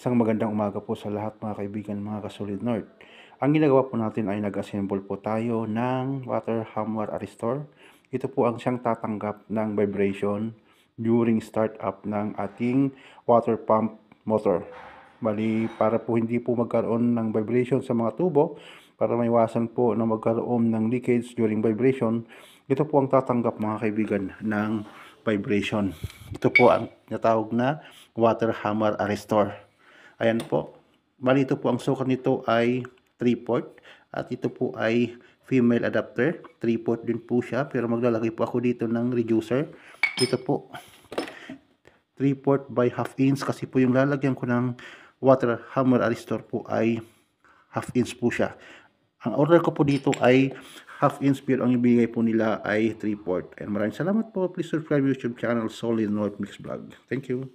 Isang magandang umaga po sa lahat mga kaibigan, mga kasolid North. Ang ginagawa po natin ay nag-assemble po tayo ng water hammer arrestor. Ito po ang siyang tatanggap ng vibration during startup ng ating water pump motor. Bali, para po hindi po magkaroon ng vibration sa mga tubo, para maiwasan po na magkaroon ng leakage during vibration, ito po ang tatanggap mga kaibigan ng vibration. Ito po ang natawag na water hammer arrestor. Ayan po. Bali ito po ang sukat nito ay 3/4 at ito po ay female adapter. 3/4 din po siya pero maglalagay po ako dito ng reducer. Ito po 3/4 by half inch kasi po yung lalagyan ko ng water hammer arrestor po ay half inch po siya. Ang order ko po dito ay half inch pero ang ibigay po nila ay 3/4. And maraming salamat po. Please subscribe YouTube channel Solid North Mix Vlog. Thank you.